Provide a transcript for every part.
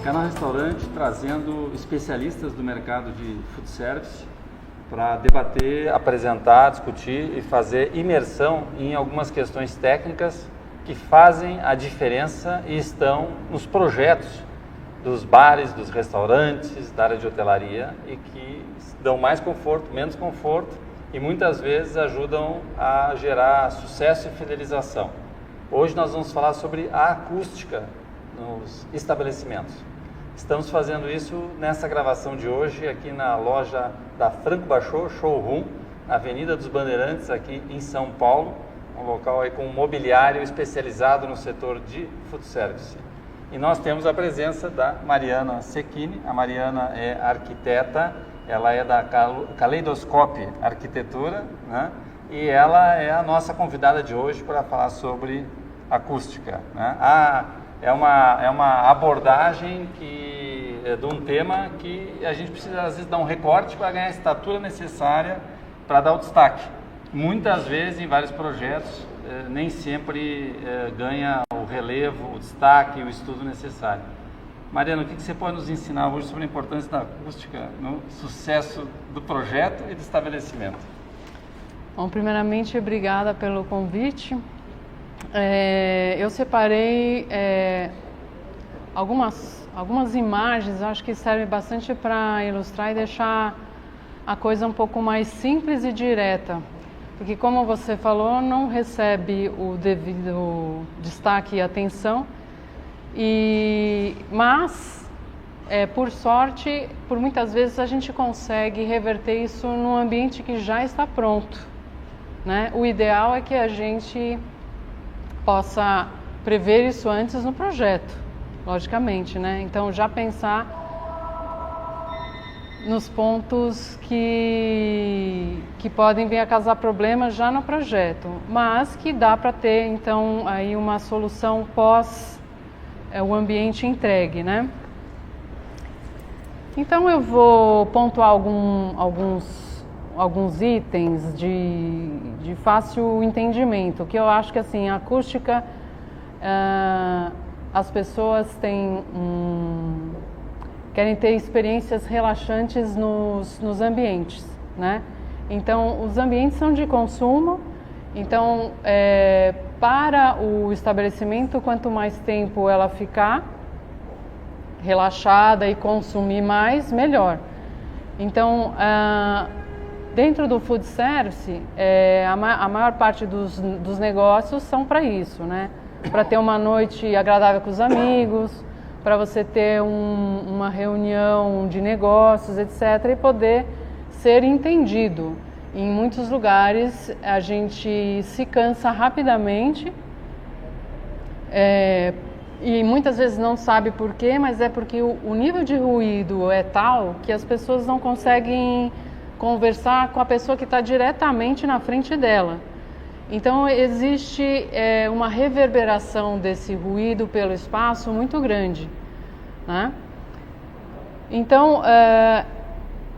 Canal Restaurante trazendo especialistas do mercado de food service para debater, apresentar, discutir e fazer imersão em algumas questões técnicas que fazem a diferença e estão nos projetos dos bares, dos restaurantes, da área de hotelaria e que dão mais conforto, menos conforto e muitas vezes ajudam a gerar sucesso e fidelização. Hoje nós vamos falar sobre a acústica nos estabelecimentos. Estamos fazendo isso nessa gravação de hoje aqui na loja da Franco Bachot Showroom, na Avenida dos Bandeirantes, aqui em São Paulo, um local aí com mobiliário especializado no setor de food service. E nós temos a presença da Mariana Secchini. A Mariana é arquiteta, ela é da Kaleidoscope Arquitetura, né? E ela é a nossa convidada de hoje para falar sobre acústica, né? É uma abordagem de um tema que a gente precisa às vezes dar um recorte para ganhar a estatura necessária para dar o destaque. Muitas vezes em vários projetos nem sempre ganha o relevo, o destaque, o estudo necessário. Mariana, o que você pode nos ensinar hoje sobre a importância da acústica no sucesso do projeto e do estabelecimento? Bom, primeiramente, obrigada pelo convite. Eu separei algumas imagens, acho que serve bastante para ilustrar e deixar a coisa um pouco mais simples e direta, porque como você falou, não recebe o devido destaque e atenção, mas por sorte, por muitas vezes a gente consegue reverter isso num ambiente que já está pronto, né? O ideal é que a gente possa prever isso antes no projeto, logicamente, né? Então já pensar nos pontos que podem vir a causar problemas já no projeto, mas que dá para ter então aí uma solução pós o ambiente entregue, né? Então eu vou pontuar alguns itens de fácil entendimento, que eu acho que assim, a acústica, as pessoas querem ter experiências relaxantes nos ambientes, né? Então, os ambientes são de consumo, então, para o estabelecimento, quanto mais tempo ela ficar relaxada e consumir mais, melhor. Então, dentro do food service, a maior parte dos negócios são para isso, né? Para ter uma noite agradável com os amigos, para você ter uma reunião de negócios, etc., e poder ser entendido. Em muitos lugares a gente se cansa rapidamente e muitas vezes não sabe por quê, mas é porque o nível de ruído é tal que as pessoas não conseguem conversar com a pessoa que está diretamente na frente dela. Então existe uma reverberação desse ruído pelo espaço muito grande, né? Então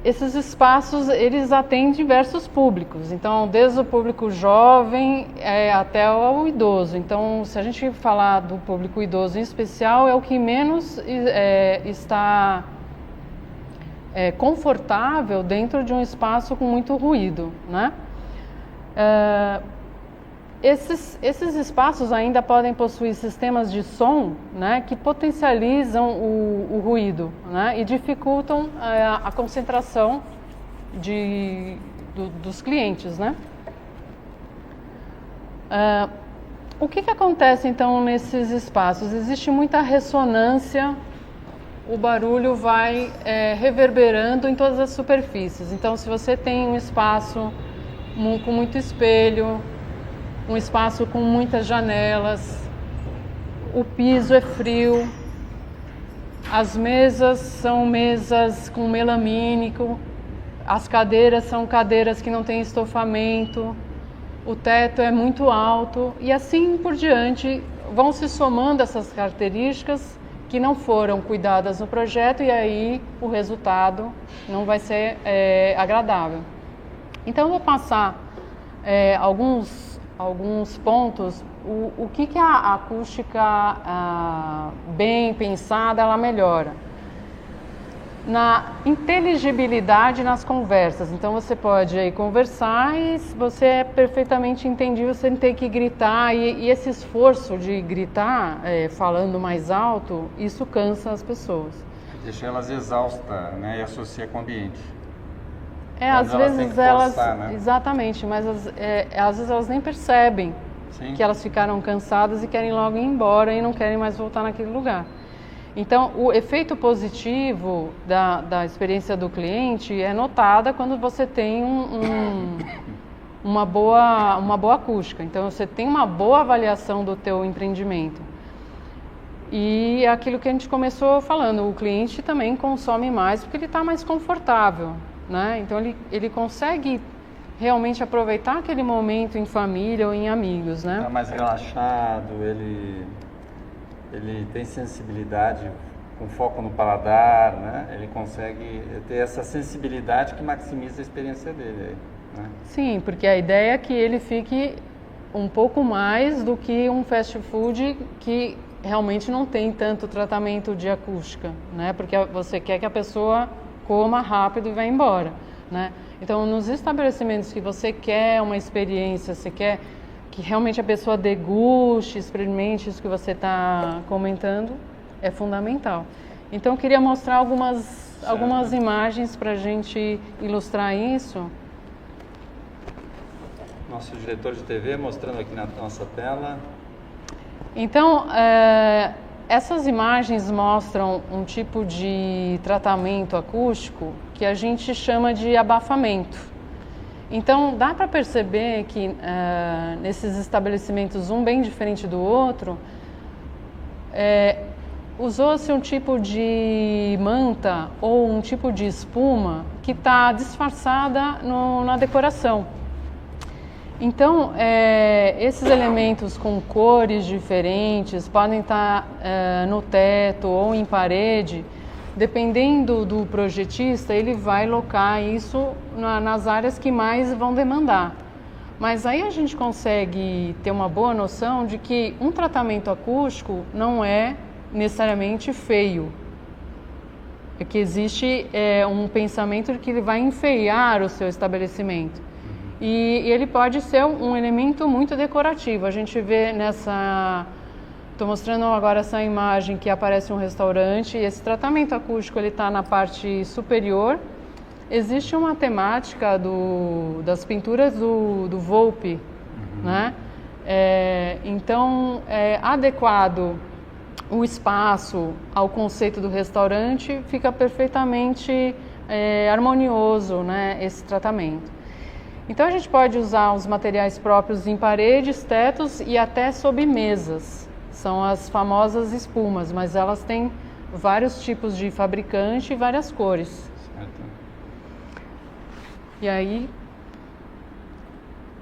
esses espaços eles atendem diversos públicos. Então desde o público jovem até o idoso. Então se a gente falar do público idoso em especial, é o que menos está confortável dentro de um espaço com muito ruído, né? Esses espaços ainda podem possuir sistemas de som, né, que potencializam o ruído, né, e dificultam a concentração dos clientes, né? O que acontece então nesses espaços? Existe muita ressonância, o barulho vai reverberando em todas as superfícies. Então, se você tem um espaço com muito espelho, um espaço com muitas janelas, o piso é frio, as mesas são mesas com melamínico, as cadeiras são cadeiras que não têm estofamento, o teto é muito alto e assim por diante vão se somando essas características que não foram cuidadas no projeto e aí o resultado não vai ser agradável. Então eu vou passar alguns pontos, o que a acústica bem pensada ela melhora. Na inteligibilidade nas conversas. Então você pode aí conversar e você é perfeitamente entendível sem ter que gritar, e esse esforço de gritar falando mais alto, isso cansa as pessoas. Deixa elas exaustas, né, e associa com o ambiente. Às vezes elas forçar, né? Exatamente, mas às vezes elas nem percebem. Sim. Que elas ficaram cansadas e querem logo ir embora e não querem mais voltar naquele lugar. Então, o efeito positivo da experiência do cliente é notada quando você tem uma boa acústica. Então, você tem uma boa avaliação do teu empreendimento. E é aquilo que a gente começou falando, o cliente também consome mais porque ele está mais confortável, né? Então, ele consegue realmente aproveitar aquele momento em família ou em amigos, né? Está mais relaxado, ele tem sensibilidade com foco no paladar, né? Ele consegue ter essa sensibilidade que maximiza a experiência dele, né? Sim, porque a ideia é que ele fique um pouco mais do que um fast food que realmente não tem tanto tratamento de acústica, né? Porque você quer que a pessoa coma rápido e vá embora, né? Então, nos estabelecimentos que você quer uma experiência, você quer que realmente a pessoa deguste, experimente isso que você está comentando, é fundamental. Então, eu queria mostrar algumas imagens para a gente ilustrar isso. Nosso diretor de TV mostrando aqui na nossa tela. Então, essas imagens mostram um tipo de tratamento acústico que a gente chama de abafamento. Então, dá para perceber que nesses estabelecimentos, um bem diferente do outro, usou-se um tipo de manta ou um tipo de espuma que está disfarçada na decoração. Então, esses elementos com cores diferentes podem estar no teto ou em parede. Dependendo do projetista, ele vai locar isso nas áreas que mais vão demandar. Mas aí a gente consegue ter uma boa noção de que um tratamento acústico não é necessariamente feio. É que existe um pensamento de que ele vai enfeiar o seu estabelecimento. E ele pode ser um elemento muito decorativo. A gente vê Estou mostrando agora essa imagem que aparece um restaurante. Esse tratamento acústico ele está na parte superior. Existe uma temática das pinturas do Volpe, né? Então, é adequado o espaço ao conceito do restaurante, fica perfeitamente harmonioso, né, esse tratamento. Então, a gente pode usar os materiais próprios em paredes, tetos e até sob mesas. São as famosas espumas, mas elas têm vários tipos de fabricante e várias cores. Certo. E aí,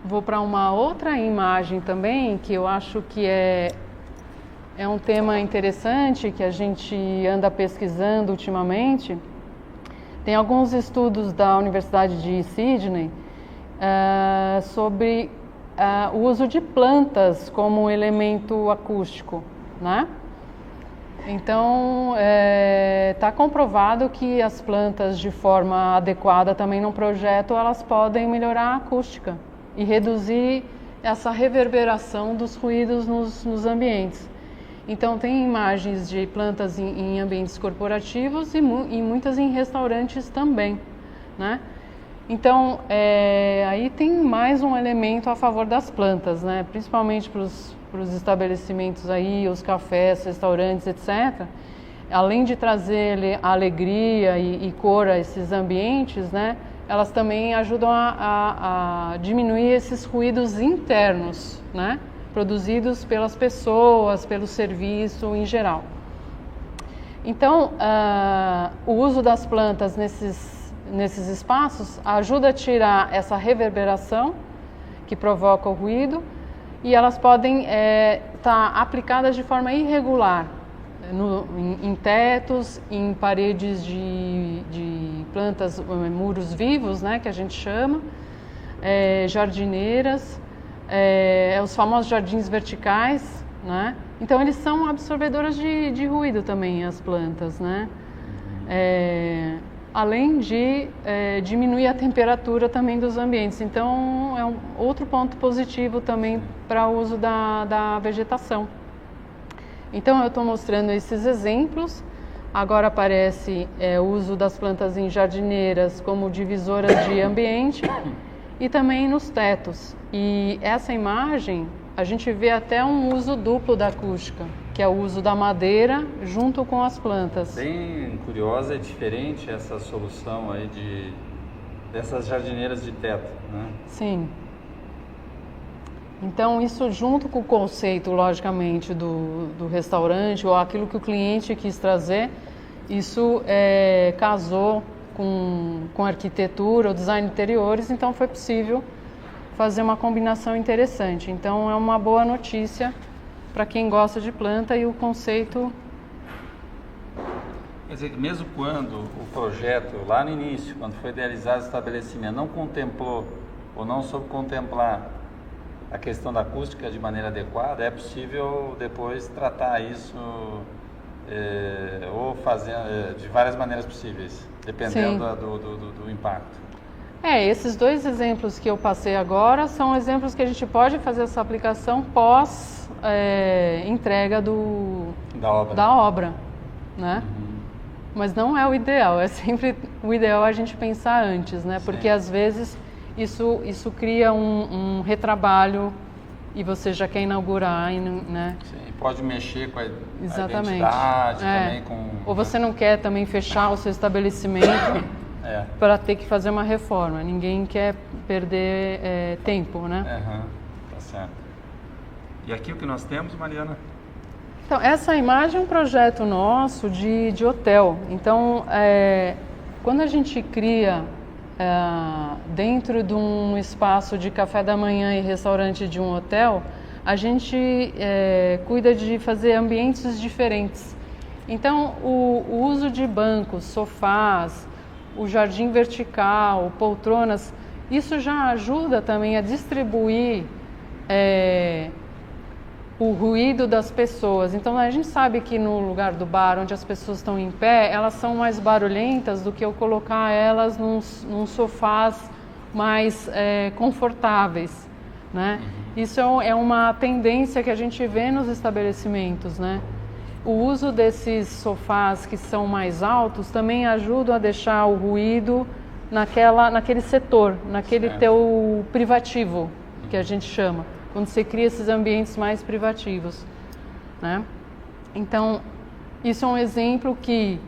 vou para uma outra imagem também, que eu acho que é um tema interessante, que a gente anda pesquisando ultimamente. Tem alguns estudos da Universidade de Sydney sobre o uso de plantas como elemento acústico, né? Então, está comprovado que as plantas de forma adequada também no projeto, elas podem melhorar a acústica e reduzir essa reverberação dos ruídos nos ambientes. Então, tem imagens de plantas em ambientes corporativos e muitas em restaurantes também, né? Então, aí tem mais um elemento a favor das plantas, né? Principalmente para os estabelecimentos aí, os cafés, restaurantes, etc. Além de trazer alegria e cor a esses ambientes, né? Elas também ajudam a diminuir esses ruídos internos, né? Produzidos pelas pessoas, pelo serviço em geral. Então, o uso das plantas nesses espaços ajuda a tirar essa reverberação que provoca o ruído, e elas podem estar aplicadas de forma irregular, em tetos, em paredes de plantas, muros vivos, né, que a gente chama, jardineiras, os famosos jardins verticais, né? Então eles são absorvedoras de ruído também, as plantas, né? Além de diminuir a temperatura também dos ambientes. Então é um outro ponto positivo também para o uso da vegetação. Então eu estou mostrando esses exemplos. Agora aparece o uso das plantas em jardineiras como divisoras de ambiente e também nos tetos. E essa imagem a gente vê até um uso duplo da acústica, que é o uso da madeira junto com as plantas. Bem curiosa e diferente essa solução aí dessas jardineiras de teto, né? Sim. Então isso junto com o conceito, logicamente, do restaurante ou aquilo que o cliente quis trazer, isso casou com a arquitetura, o design de interiores, então foi possível fazer uma combinação interessante. Então é uma boa notícia para quem gosta de planta e o conceito. Quer dizer que mesmo quando o projeto, lá no início, quando foi idealizado o estabelecimento, não contemplou ou não soube contemplar a questão da acústica de maneira adequada, é possível depois tratar isso ou fazer de várias maneiras possíveis, dependendo do impacto. Esses dois exemplos que eu passei agora são exemplos que a gente pode fazer essa aplicação pós entrega da obra, né? Mas não é o ideal, é sempre o ideal a gente pensar antes, né? Porque às vezes isso cria um retrabalho e você já quer inaugurar, né? Sim, pode mexer com a Exatamente. Identidade, também com... Ou você não quer também fechar o seu estabelecimento para ter que fazer uma reforma. Ninguém quer perder tempo, né? Tá certo. E aqui o que nós temos, Mariana? Então, essa imagem é um projeto nosso de hotel. Então, quando a gente cria dentro de um espaço de café da manhã e restaurante de um hotel, a gente cuida de fazer ambientes diferentes. Então, o uso de bancos, sofás, o jardim vertical, poltronas, isso já ajuda também a distribuir o ruído das pessoas. Então a gente sabe que no lugar do bar, onde as pessoas estão em pé, elas são mais barulhentas do que eu colocar elas num sofás mais confortáveis, né? Isso é uma tendência que a gente vê nos estabelecimentos, né? O uso desses sofás que são mais altos também ajuda a deixar o ruído naquele setor, naquele teu privativo, que a gente chama, quando você cria esses ambientes mais privativos, né? Então, isso é um exemplo que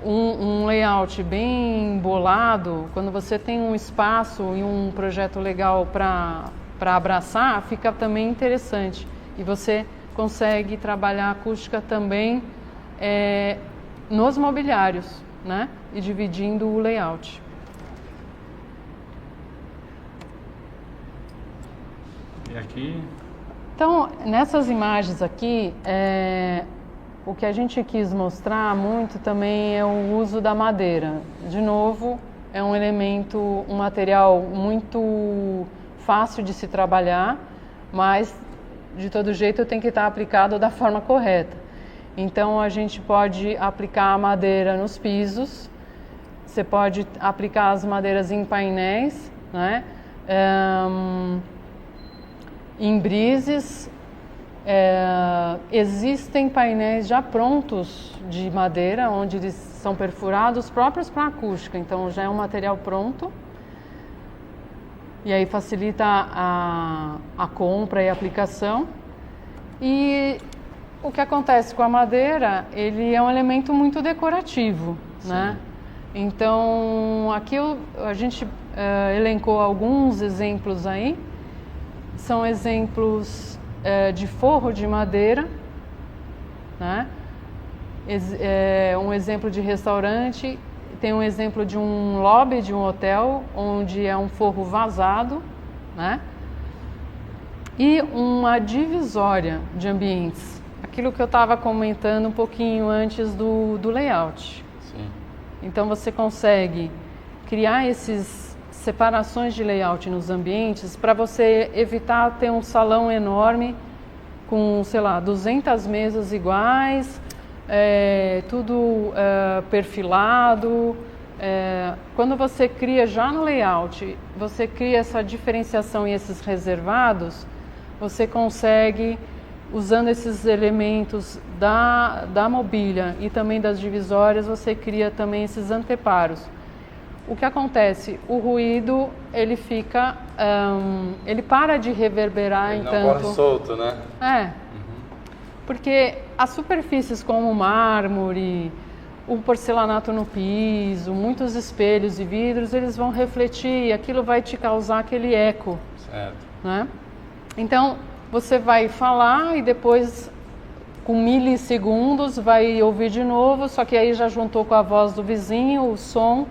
um layout bem bolado, quando você tem um espaço e um projeto legal para abraçar, fica também interessante. E você consegue trabalhar a acústica também nos mobiliários, né? E dividindo o layout. E aqui? Então, nessas imagens aqui, o que a gente quis mostrar muito também é o uso da madeira. De novo, é um elemento, um material muito fácil de se trabalhar, mas de todo jeito tem que estar aplicado da forma correta. Então a gente pode aplicar a madeira nos pisos, você pode aplicar as madeiras em painéis, né? Em brises, existem painéis já prontos de madeira, onde eles são perfurados próprios para acústica, então já é um material pronto. E aí facilita a compra e a aplicação. E o que acontece com a madeira, ele é um elemento muito decorativo, né? Então, aqui a gente elencou alguns exemplos aí. São exemplos de forro de madeira, né? Um exemplo de restaurante. Tem um exemplo de um lobby de um hotel, onde é um forro vazado, né? E uma divisória de ambientes, aquilo que eu estava comentando um pouquinho antes do layout. Sim. Então você consegue criar essas separações de layout nos ambientes para você evitar ter um salão enorme com, sei lá, 200 mesas iguais, tudo perfilado. Quando você cria já no layout, você cria essa diferenciação e esses reservados, você consegue, usando esses elementos da mobília e também das divisórias, você cria também esses anteparos. O que acontece? O ruído, ele fica, ele para de reverberar Ele em não tanto... corre solto, né? Porque as superfícies como o mármore, o porcelanato no piso, muitos espelhos e vidros, eles vão refletir e aquilo vai te causar aquele eco. Certo. Né? Então, você vai falar e depois, com milissegundos, vai ouvir de novo, só que aí já juntou com a voz do vizinho, o som,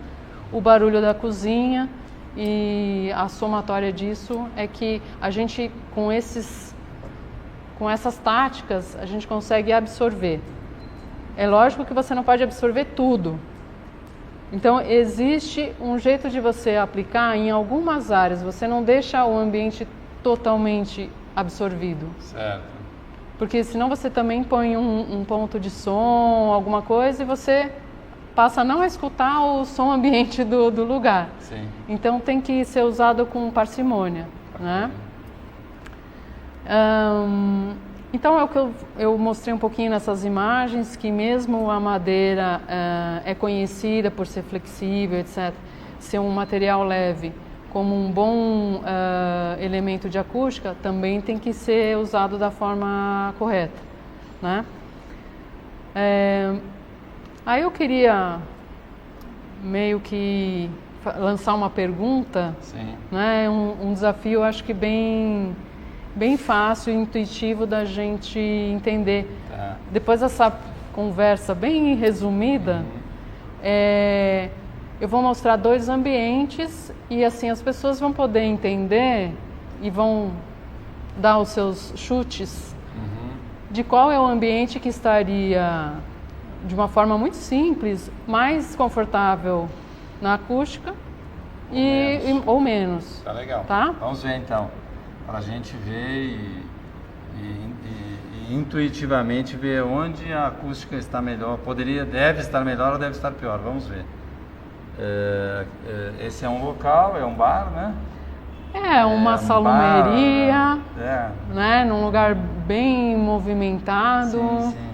o barulho da cozinha, e a somatória disso é que a gente, com essas táticas, a gente consegue absorver. É lógico que você não pode absorver tudo. Então, existe um jeito de você aplicar em algumas áreas. Você não deixa o ambiente totalmente absorvido. Certo. Porque senão você também põe um ponto de som, alguma coisa, e você passa a não escutar o som ambiente do lugar. Sim. Então, tem que ser usado com parcimônia. Né? Então, é o que eu mostrei um pouquinho nessas imagens, que mesmo a madeira é conhecida por ser flexível, etc., ser um material leve, como um bom elemento de acústica, também tem que ser usado da forma correta. Né? Aí eu queria meio que lançar uma pergunta, né? Um desafio, acho que bem fácil e intuitivo da gente entender. Tá. Depois dessa conversa bem resumida, eu vou mostrar 2 ambientes e assim as pessoas vão poder entender e vão dar os seus chutes de qual é o ambiente que estaria, de uma forma muito simples, mais confortável na acústica ou menos. Tá legal. Tá? Vamos ver então. Para a gente ver e intuitivamente ver onde a acústica está melhor, deve estar melhor ou deve estar pior. Vamos ver. Esse é um local, é um bar, né? Uma salumeria, bar, né? Num lugar bem movimentado. Sim.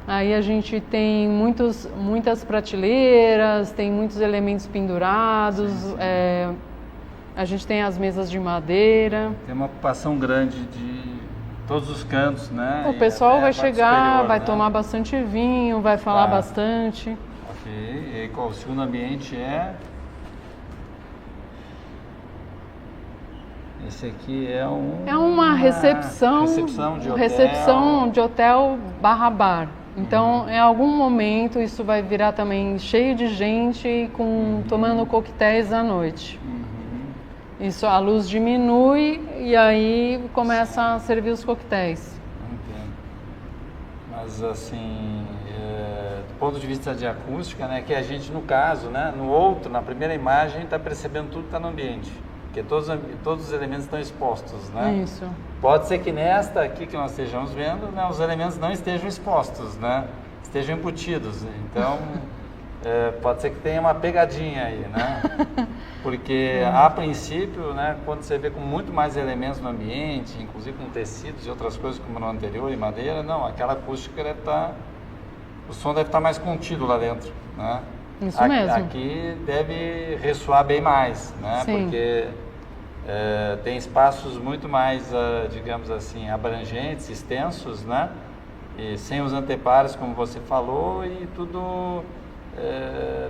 Aí a gente tem muitas prateleiras, tem muitos elementos pendurados. Sim. A gente tem as mesas de madeira. Tem uma ocupação grande de todos os cantos, né? O pessoal vai chegar, superior, vai né? tomar bastante vinho, vai falar bastante. Ok. E aí, qual o segundo ambiente é? Esse aqui é uma recepção de hotel. Recepção de hotel / bar. Então, em algum momento, isso vai virar também cheio de gente tomando coquetéis à noite. Isso, a luz diminui e aí começa a servir os coquetéis. Entendo. Mas assim, do ponto de vista de acústica, né, que a gente no caso, né, na primeira imagem está percebendo tudo que está no ambiente, porque todos os elementos estão expostos, né? Isso. Pode ser que nesta aqui que nós estejamos vendo, né, os elementos não estejam expostos, né, estejam embutidos. Então, pode ser que tenha uma pegadinha aí, né? Porque, a princípio, né, quando você vê com muito mais elementos no ambiente, inclusive com tecidos e outras coisas como no anterior, e madeira, não, aquela acústica o som deve estar mais contido lá dentro, né? Isso mesmo. Aqui deve ressoar bem mais, né? Sim. Porque tem espaços muito mais, digamos assim, abrangentes, extensos, né? E sem os anteparos, como você falou, e tudo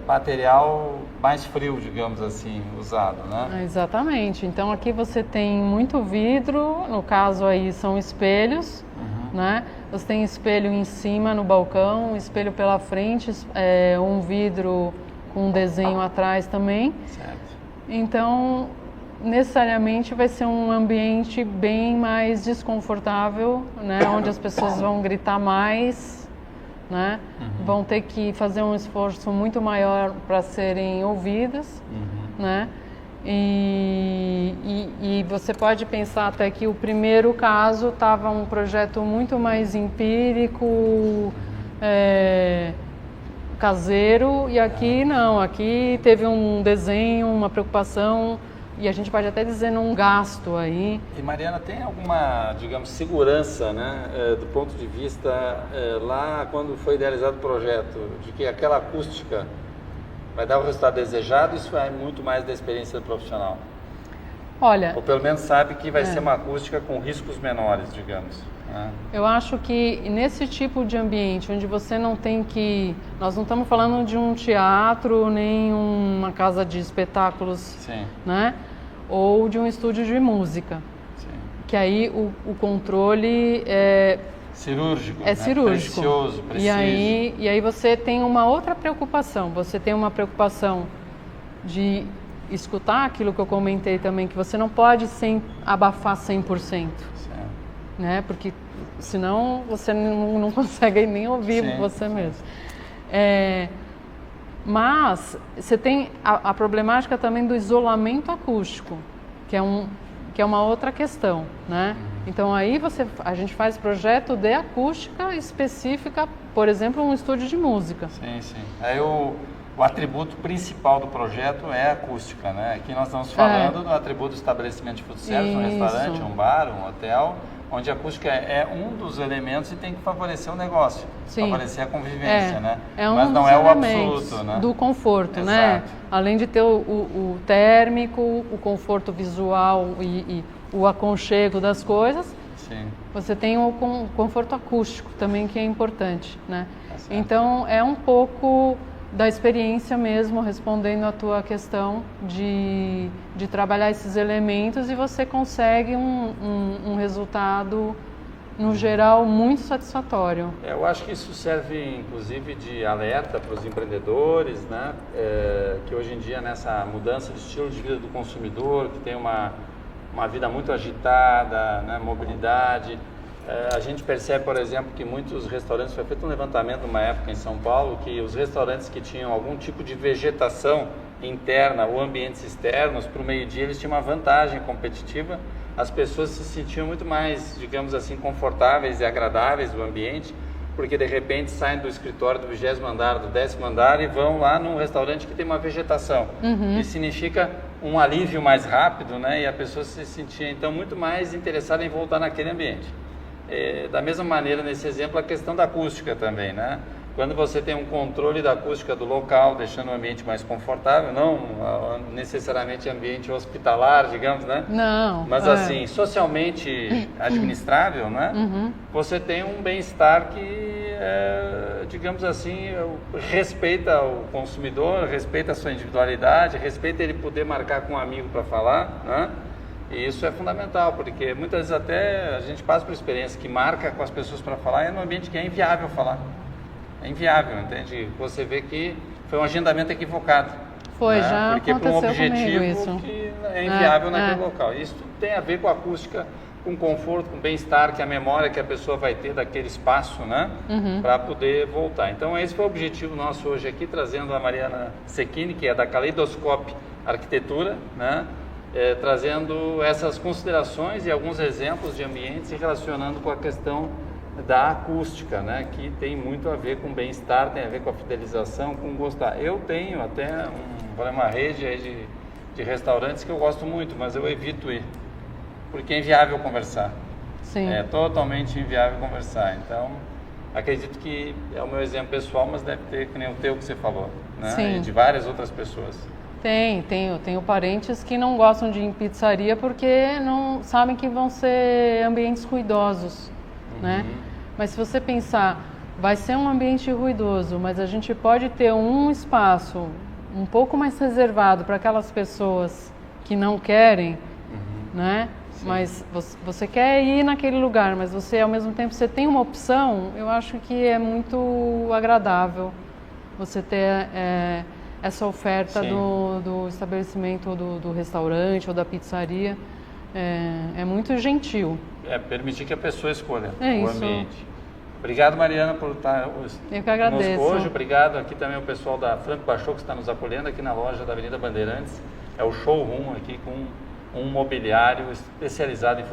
material mais frio, digamos assim, usado, né? Exatamente. Então aqui você tem muito vidro, no caso aí são espelhos, né? Você tem espelho em cima no balcão, espelho pela frente, um vidro com um desenho atrás também. Certo. Então, necessariamente vai ser um ambiente bem mais desconfortável, né? Onde as pessoas vão gritar mais, né? Vão ter que fazer um esforço muito maior para serem ouvidas, né? E você pode pensar até que o primeiro caso estava um projeto muito mais empírico, caseiro, e aqui não, aqui teve um desenho, uma preocupação, e a gente pode até dizer num gasto aí. E Mariana, tem alguma, digamos, segurança, né, do ponto de vista, lá quando foi idealizado o projeto, de que aquela acústica vai dar o resultado desejado? Isso é muito mais da experiência do profissional? Olha... Ou pelo menos sabe que vai ser uma acústica com riscos menores, digamos. Eu acho que nesse tipo de ambiente, onde você não tem que... Nós não estamos falando de um teatro, nem uma casa de espetáculos, Sim. Né? Ou de um estúdio de música. Sim. Que aí o controle é... cirúrgico, é cirúrgico. Precioso, preciso. E aí você tem uma outra preocupação. Você tem uma preocupação de escutar aquilo que eu comentei também, que você não pode abafar 100%. Né? Porque senão você não consegue nem ouvir você mesmo. Mas você tem a problemática também do isolamento acústico, que é uma outra questão, né? Então aí a gente faz projeto de acústica específica, por exemplo, um estúdio de música. Sim, sim. Aí o atributo principal do projeto é a acústica, né? Aqui nós estamos falando do atributo do estabelecimento de food service, um restaurante, um bar, um hotel, onde a acústica é um dos elementos e tem que favorecer o negócio, favorecer a convivência, né? Mas não é o absoluto, né? Do conforto, Exato. Né? Além de ter o térmico, o conforto visual e o aconchego das coisas, você tem o conforto acústico também, que é importante, né? Então é um pouco da experiência mesmo, respondendo a tua questão de trabalhar esses elementos, e você consegue um resultado, no geral, muito satisfatório. Eu acho que isso serve, inclusive, de alerta para os empreendedores, né? Que hoje em dia, nessa mudança de estilo de vida do consumidor, que tem uma vida muito agitada, né? Mobilidade, a gente percebe, por exemplo, que muitos restaurantes, foi feito um levantamento numa época em São Paulo, que os restaurantes que tinham algum tipo de vegetação interna ou ambientes externos, para o meio-dia eles tinham uma vantagem competitiva, as pessoas se sentiam muito mais, digamos assim, confortáveis e agradáveis do ambiente, porque de repente saem do escritório do 20º andar, do 10º andar e vão lá num restaurante que tem uma vegetação. Isso significa um alívio mais rápido, né? E a pessoa se sentia então muito mais interessada em voltar naquele ambiente. Da mesma maneira, nesse exemplo, a questão da acústica também, né? Quando você tem um controle da acústica do local, deixando o ambiente mais confortável, não necessariamente ambiente hospitalar, digamos, né? Não. Mas assim, socialmente administrável, né? Você tem um bem-estar que, digamos assim, respeita o consumidor, respeita a sua individualidade, respeita ele poder marcar com um amigo para falar, né? E isso é fundamental, porque muitas vezes até a gente passa por experiência que marca com as pessoas para falar, é num ambiente que é inviável falar. É inviável, entende? Você vê que foi um agendamento equivocado. Foi, né? já porque aconteceu para um objetivo isso. que é inviável naquele local. Isso tudo tem a ver com a acústica, com conforto, com bem-estar, que a memória que a pessoa vai ter daquele espaço, né? Para poder voltar. Então esse foi o objetivo nosso hoje aqui, trazendo a Mariana Cecchini, que é da Caleidoscope Arquitetura, né? Trazendo essas considerações e alguns exemplos de ambientes e relacionando com a questão da acústica, né? Que tem muito a ver com bem-estar, tem a ver com a fidelização, com gostar. Eu tenho até uma rede aí de restaurantes que eu gosto muito, mas eu evito ir, porque é inviável conversar. Sim. É totalmente inviável conversar. Então, acredito que é o meu exemplo pessoal, mas deve ter que nem o teu que você falou, né? Sim. E de várias outras pessoas. Tenho parentes que não gostam de ir em pizzaria porque não sabem que vão ser ambientes ruidosos, né? Mas se você pensar, vai ser um ambiente ruidoso, mas a gente pode ter um espaço um pouco mais reservado para aquelas pessoas que não querem, né? Sim. Mas você quer ir naquele lugar, mas você ao mesmo tempo você tem uma opção. Eu acho que é muito agradável você ter essa oferta do estabelecimento, do restaurante ou da pizzaria. É muito gentil. Permitir que a pessoa escolha o ambiente. Obrigado, Mariana, por estar Eu que agradeço. conosco hoje. Obrigado aqui também ao pessoal da Franco Bachot que está nos acolhendo aqui na loja da Avenida Bandeirantes. É o showroom aqui com um mobiliário especializado em